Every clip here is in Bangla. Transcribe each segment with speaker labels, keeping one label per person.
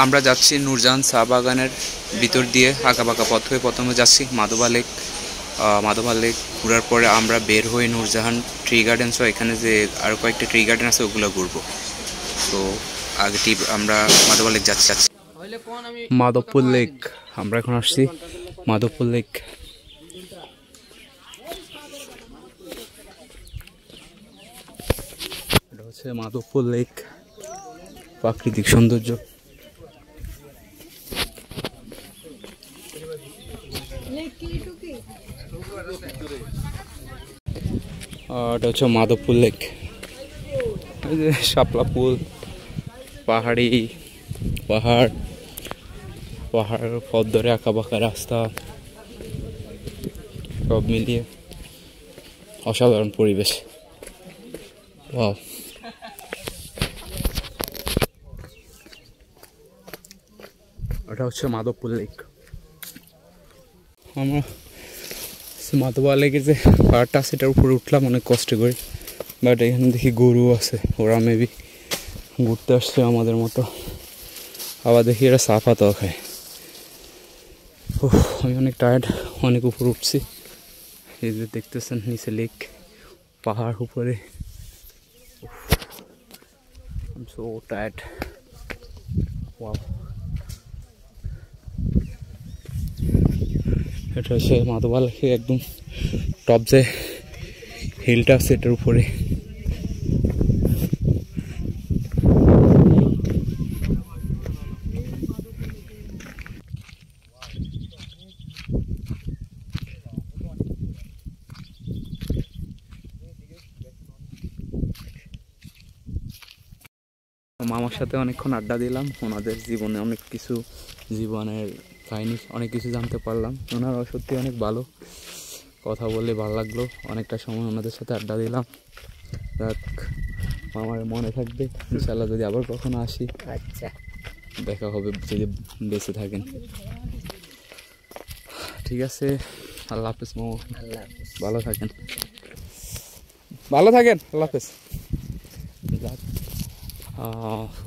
Speaker 1: আমরা যাচ্ছি নূরজাহান চা বাগানের ভিতর দিয়ে আঁকাবাঁকা পথ হয়ে প্রথমে যাচ্ছি মাধবা লেক। মাধবা লেক ঘোরার পরে আমরা বের হয়ে নূরজাহান ট্রি গার্ডেন সহ এখানে যে আরও কয়েকটা ট্রি গার্ডেন আছে ওগুলো ঘুরবো। তো আগেটি আমরা মাধবা লেক যাচ্ছি। মাধবপুর লেক, আমরা এখন আসছি মাধবপুর লেক। এটা হচ্ছে মাধবপুর লেক, প্রাকৃতিক সৌন্দর্য। এটা হচ্ছে মাধবপুর লেক। এই যে শাপলা ফুল, পাহাড়ি পাহাড়, পাহাড়ের পথ ধরে আঁকা বাঁকা রাস্তা, সব মিলিয়ে অসাধারণ পরিবেশ। এটা হচ্ছে মাধবপুর লেক। আমরা মাধবা লেকের যে পাহাড়টা আছে এটার উপরে উঠলাম অনেক কষ্ট করে, বাট এখানে দেখি গরু আছে, ওরা মেবি ঘুরতে আসছে আমাদের মতো। আবার দেখি এরা চা পাতাও খায়। আমি অনেক টায়ার্ড, অনেক উপরে উঠছি। এই যে দেখতেছেন নিচে লেক, পাহাড় উপরে। I'm so tired. Wow. এটা হচ্ছে মাধবা লেকে একদম টপ যে হিলটা আছে এটার উপরে। মামার সাথে অনেকক্ষণ আড্ডা দিলাম, ওনাদের জীবনে অনেক কিছু, জীবনের কাহিনী অনেক কিছু জানতে পারলাম। ওনারা সত্যি অনেক ভালো, কথা বলে ভালো লাগলো। অনেকটা সময় ওনাদের সাথে আড্ডা দিলাম। যাক, মামার মনে থাকবে ইনশাল্লাহ যদি আবার কখনো আসি। আচ্ছা, দেখা হবে যদি বেঁচে থাকেন। ঠিক আছে, আল্লাহ হাফেজ মামা। আল্লাহ হাফেজ, ভালো থাকেন। ভালো থাকেন, আল্লাহ হাফেজ।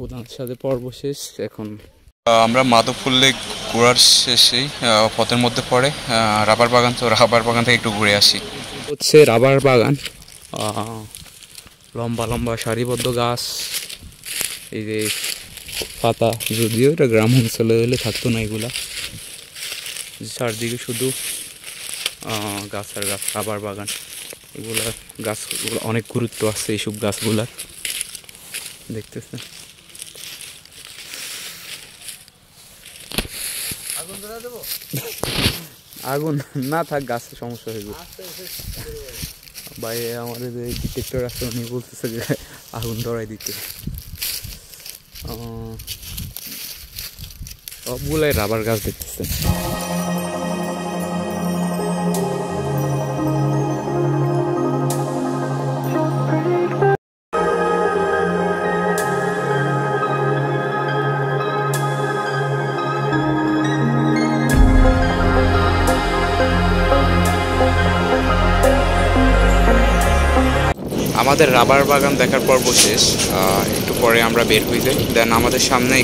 Speaker 1: ওনার সাথে পর্ব শেষ। এখন আমরা মাধবপুর লেক ঘোরার শেষেই পথের মধ্যে পড়ে রাবার বাগান, তো রাবার বাগান থেকে একটু ঘুরে আসি। হচ্ছে রাবার বাগান, লম্বা লম্বা সারিবদ্ধ গাছ। এই যে পাতা, যদিও এটা গ্রাম অঞ্চলে হলে থাকতো না এগুলা। চারদিকে শুধু গাছ আর গাছ, রাবার বাগান। এগুলা গাছগুলো অনেক গুরুত্ব আছে এইসব গাছগুলার, দেখতেছেন। আগুন না থাক, গাছের সমস্যা হয়ে যাবে ভাই। আমাদের যে ডিটেক্টর আছে উনি বলতেছে যে আগুন ধরাই দিতে। সবগুলাই রাবার গাছ দেখতেছেন। আমাদের রাবার বাগান দেখার পর্ব শেষ। একটু পরে আমরা বের হয়ে যাই। দেন আমাদের সামনে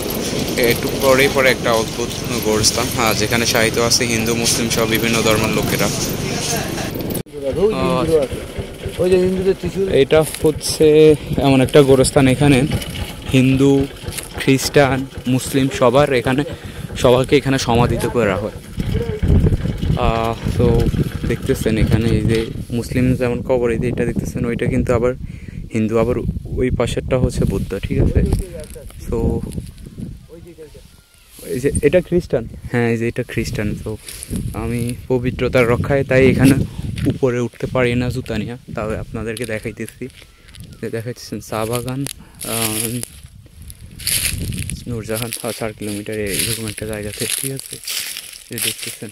Speaker 1: একটু পরে একটা অদ্ভুত গোরস্থান, যেখানে সাহিত্য আছে হিন্দু মুসলিম সহ বিভিন্ন ধর্মের লোকেরা। এটা হচ্ছে এমন একটা গোরস্থান, এখানে হিন্দু খ্রিস্টান মুসলিম সবাইকে এখানে সমাধিত করা হয়। তো দেখতেছেন এখানে এই যে মুসলিম যেমন কবর, এই যে এটা দেখতেছেন, ওইটা কিন্তু আবার হিন্দু, আবার ওই পাশেরটা হচ্ছে বুদ্ধ। ঠিক আছে, তো এই যে এটা খ্রিস্টান, হ্যাঁ এই যে এটা খ্রিস্টান। তো আমি পবিত্রতার রক্ষায় তাই এখানে উপরে উঠতে পারি না জুতা নিয়ে, তবে আপনাদেরকে দেখাইতেছি। দেখাইতেছেন চা বাগান, নূরজাহান 4 কিলোমিটার এরকম একটা জায়গাতে। ঠিক আছে, যে দেখতেছেন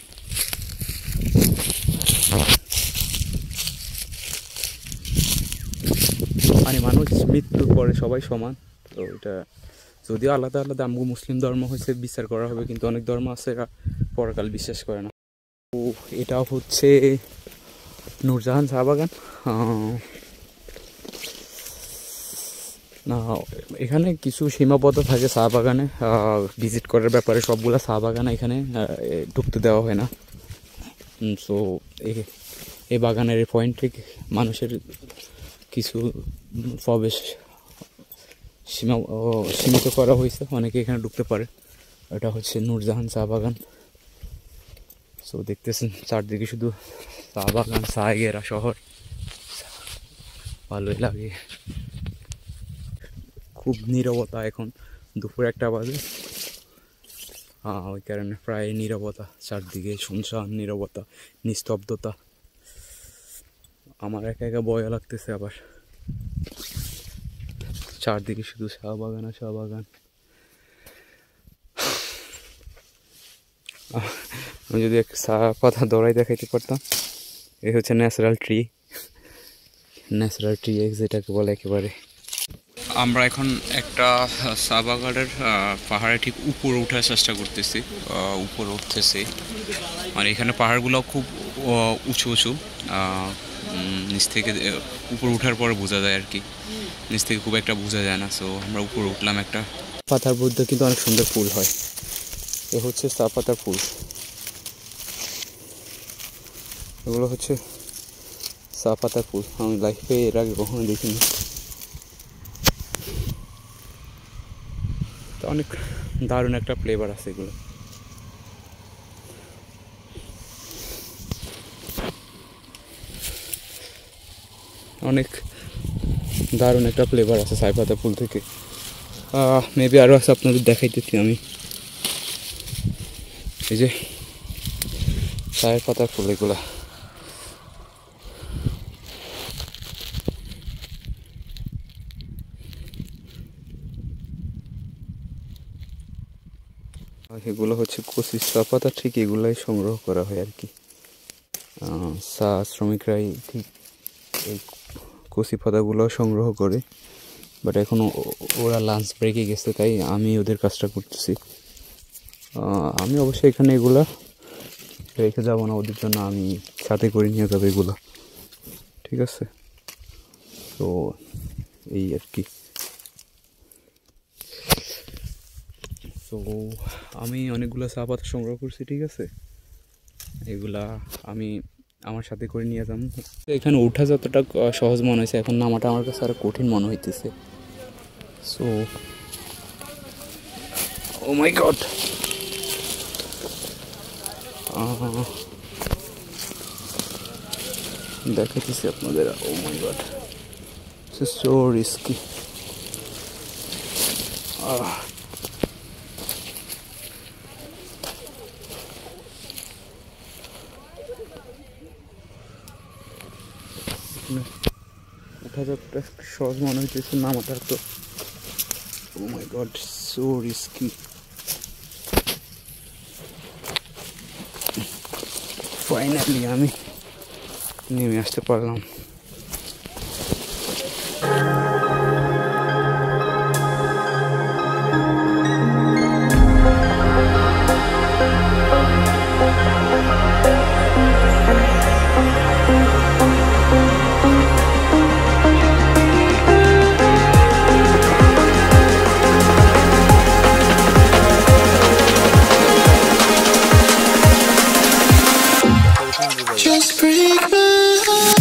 Speaker 1: মানে মানুষ মৃত্যুর পরে সবাই সমান। তো এটা যদিও আলাদা আলাদা, আমগো মুসলিম ধর্ম হচ্ছে বিচার করা হবে, কিন্তু অনেক ধর্ম আছে এরা পরকাল বিশ্বাস করে না। তো এটা হচ্ছে নূরজাহান চা বাগান। না, এখানে কিছু সীমাবদ্ধ থাকে চা বাগানে ভিজিট করার ব্যাপারে। সবগুলো চা বাগানে এখানে ঢুকতে দেওয়া হয় না। সো এই বাগানের এই পয়েন্টে মানুষের কিছু প্রবেশ সীমিত করা হয়েছে, অনেকে এখানে ঢুকতে পারে। এটা হচ্ছে নূরজাহান চা বাগান। সো দেখতেছেন চারদিকে শুধু চা বাগান, চা ঘেরা শহর, ভালোই লাগে। খুব নীরবতা, এখন দুপুর 1টা বাজে, ওই কারণে প্রায় নীরবতা, চারদিকে শুনশান নীরবতা, নিস্তব্ধতা। আমার একা একা ভয় লাগতেছে আবার। চারদিকে শুধু চা বাগান আর চা বাগান। আমি যদি এক চা পাতা দৌড়াই দেখাইতে পারতাম। এই হচ্ছে ন্যাচারাল ট্রি যেটাকে বলে একেবারে। আমরা এখন একটা চা বাগানের পাহাড়ে ঠিক উপরে ওঠার চেষ্টা করতেছি, উপরে উঠতেছি। মানে এখানে পাহাড়গুলো খুব উঁচু উঁচু, নিচ থেকে উপরে ওঠার পরে বোঝা যায় আর কি, নিচ থেকে খুব একটা বোঝা যায় না। সো আমরা উপরে উঠলাম। একটা পাতার মধ্যে কিন্তু অনেক সুন্দর ফুল হয়। এ হচ্ছে চা পাতার ফুল, এগুলো হচ্ছে চা পাতার ফুল। আমি লাইফে এর আগে কখনো দেখিনি। তো অনেক দারুণ একটা ফ্লেভার আছে এগুলো। অনেক দারুণ একটা ফ্লেভার আছে চা পাতা ফুল থেকে। মেবি আরও আছে, আপনাদের দেখাইতেছি আমি। এই যে চায়ের পাতার ফুল এগুলা। এগুলো হচ্ছে কচি চা পাতা, ঠিক এগুলাই সংগ্রহ করা হয় আর কি। চা শ্রমিকরাই ঠিক এই কচি পাতাগুলো সংগ্রহ করে। বাট এখন ওরা লাঞ্চ ব্রেকে গেছে, তাই আমি ওদের কাজটা করতেছি। আমি অবশ্যই এখানে এগুলা রেখে যাবো না ওদের জন্য, আমি সাথে করে নিয়ে যাবো এগুলো, ঠিক আছে? তো এই আর কি। তো আমি অনেকগুলো চা পাতা সংগ্রহ করছি, ঠিক আছে? এগুলা আমি আমার সাথে করে নিয়ে যাবো। এখানে ওঠা যতটা সহজ মনে হয়েছে, এখন নামাটা আমার কাছে আরো কঠিন মনে হইতেছে। সো ও মাই গড, দেখাইতেছি আপনাদের। ও মাই গড, সো রিস্কি। ওঠা যতটা সহজ মনে হইতেছে, নামাটার তো ও মাই গড, সো রিস্কি। ফাইনালি আমি নেমে আসতে পারলাম।
Speaker 2: Just break my heart.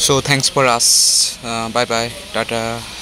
Speaker 1: So thanks for us. Bye bye. Tata.